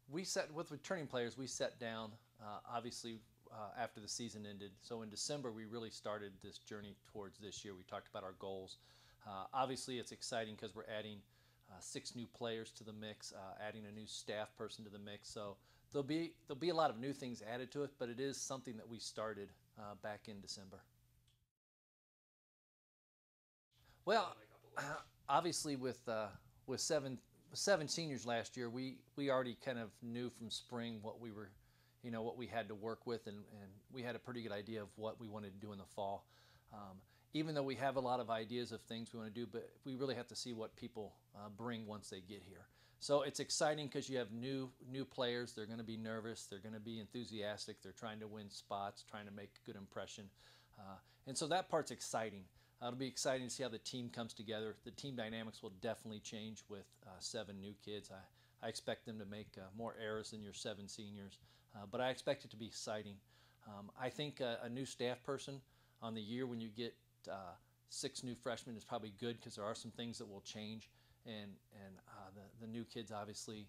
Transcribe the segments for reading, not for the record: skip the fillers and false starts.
We set with returning players. We set down obviously after the season ended. So in December, we really started this journey towards this year. We talked about our goals. Obviously, it's exciting because we're adding 6 new players to the mix, adding a new staff person to the mix. So there'll be a lot of new things added to it, but it is something that we started back in December. Well, obviously with seven seniors last year, we already kind of knew from spring what we were, what we had to work with, and we had a pretty good idea of what we wanted to do in the fall. Even though we have a lot of ideas of things we want to do, but we really have to see what people bring once they get here. So it's exciting because you have new players. They're going to be nervous. They're going to be enthusiastic. They're trying to win spots, trying to make a good impression. And so that part's exciting. It'll be exciting to see how the team comes together. The team dynamics will definitely change with 7 new kids. I expect them to make more errors than your 7 seniors, but I expect it to be exciting. I think a new staff person on the year when you get 6 new freshmen is probably good because there are some things that will change, and the new kids obviously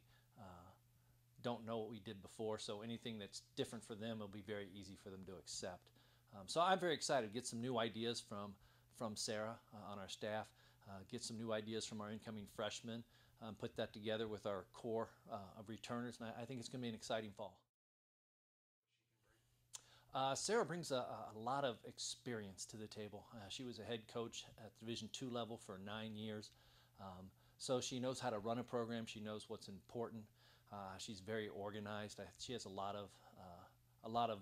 don't know what we did before, so anything that's different for them will be very easy for them to accept. So I'm very excited to get some new ideas from Sarah on our staff, get some new ideas from our incoming freshmen, put that together with our core of returners, and I think it's going to be an exciting fall. Sarah brings a lot of experience to the table. She was a head coach at the Division II level for 9 years, so she knows how to run a program. She knows what's important. She's very organized. She has a lot of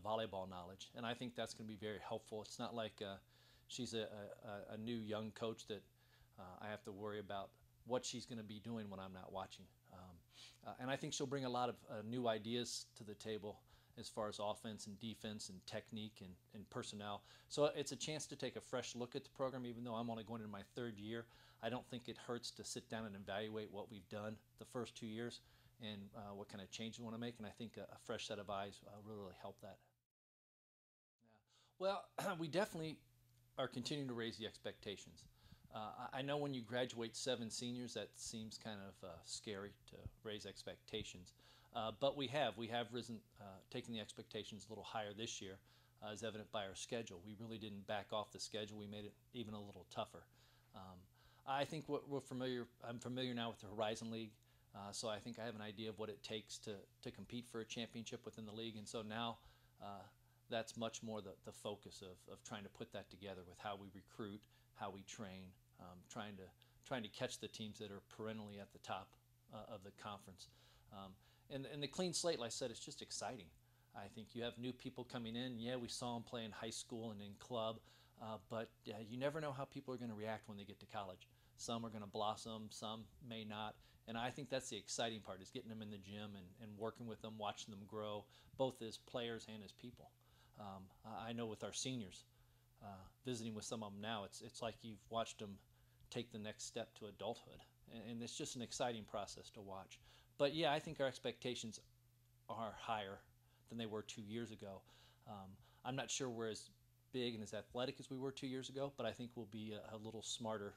volleyball knowledge, and I think that's going to be very helpful. It's not like she's a new young coach that I have to worry about what she's going to be doing when I'm not watching. And I think she'll bring a lot of new ideas to the table as far as offense and defense and technique and personnel. So it's a chance to take a fresh look at the program. Even though I'm only going into my 3rd year, I don't think it hurts to sit down and evaluate what we've done the first 2 years and what kind of change we want to make. And I think a fresh set of eyes will really help that. Yeah. Well, we definitely are continuing to raise the expectations. I know when you graduate 7 seniors, that seems kind of scary to raise expectations. But we have risen, taken the expectations a little higher this year, as evident by our schedule. We really didn't back off the schedule. We made it even a little tougher. I think I'm familiar now with the Horizon League, so I think I have an idea of what it takes to compete for a championship within the league. And so now that's much more the focus of trying to put that together with how we recruit, how we train, trying to catch the teams that are perennially at the top of the conference. And the clean slate, like I said, it's just exciting. I think you have new people coming in. Yeah, we saw them play in high school and in club, but you never know how people are going to react when they get to college. Some are going to blossom, some may not. And I think that's the exciting part, is getting them in the gym and working with them, watching them grow, both as players and as people. I know with our seniors, visiting with some of them now, it's like you've watched them take the next step to adulthood. And it's just an exciting process to watch. But yeah, I think our expectations are higher than they were 2 years ago. I'm not sure we're as big and as athletic as we were 2 years ago, but I think we'll be a little smarter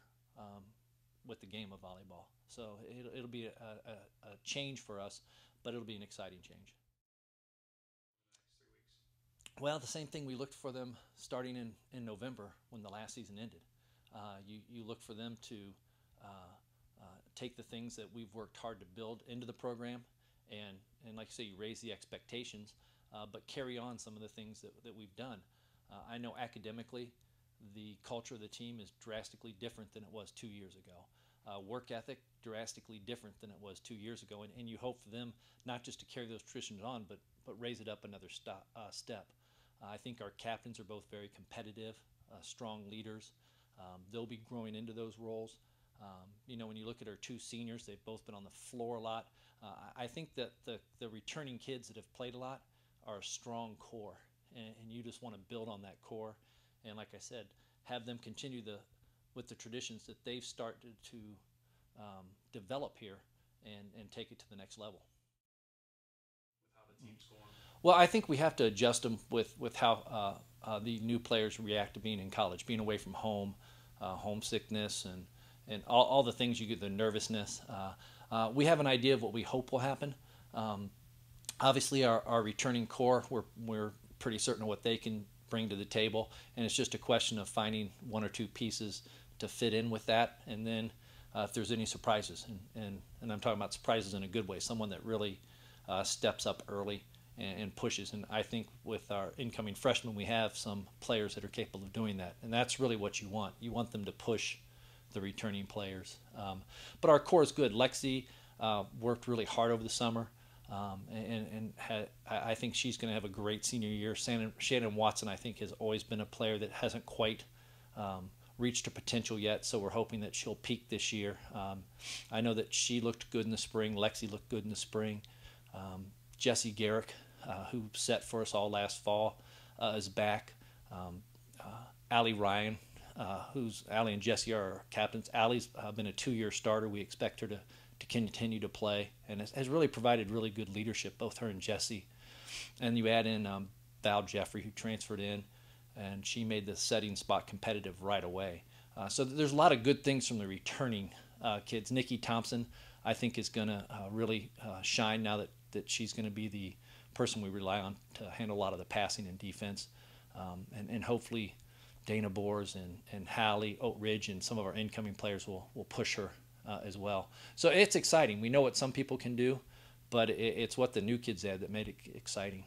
with the game of volleyball. So it'll be a change for us, but it'll be an exciting change. Well, the same thing we looked for them starting in November when the last season ended. You look for them to take the things that we've worked hard to build into the program, and like I say, you raise the expectations, but carry on some of the things that we've done. I know academically, the culture of the team is drastically different than it was 2 years ago. Work ethic, drastically different than it was 2 years ago, and you hope for them not just to carry those traditions on, but raise it up another step. I think our captains are both very competitive, strong leaders. They'll be growing into those roles. When you look at our 2 seniors, they've both been on the floor a lot. I think that the returning kids that have played a lot are a strong core, and you just want to build on that core. And like I said, have them continue with the traditions that they've started to develop here and take it to the next level. With how the team's going. Well, I think we have to adjust them with how the new players react to being in college, being away from home, homesickness, and all the things you get, the nervousness. We have an idea of what we hope will happen, Obviously, our returning core, we're pretty certain of what they can bring to the table, and it's just a question of finding one or two pieces to fit in with that, and then if there's any surprises, and I'm talking about surprises in a good way, someone that really steps up early and pushes. And I think with our incoming freshmen, we have some players that are capable of doing that, and that's really what you want. You want them to push the returning players. But our core is good. Lexi worked really hard over the summer. I think she's going to have a great senior year. Shannon Watson, I think, has always been a player that hasn't quite reached her potential yet, so we're hoping that she'll peak this year. I know that she looked good in the spring. Lexi looked good in the spring. Jessie Garrick, who set for us all last fall, is back. Allie Ryan, Allie and Jessie are our captains. Allie's been a 2-year starter. We expect her to continue to play, and has really provided really good leadership, both her and Jessie. And you add in Val Jeffrey, who transferred in, and she made the setting spot competitive right away. So there's a lot of good things from the returning kids. Nikki Thompson, I think, is going to really shine now that she's going to be the person we rely on to handle a lot of the passing and defense. And hopefully Dana Bors and Hallie, Oak Ridge, and some of our incoming players will push her as well. So it's exciting. We know what some people can do, but it's what the new kids add that made it exciting.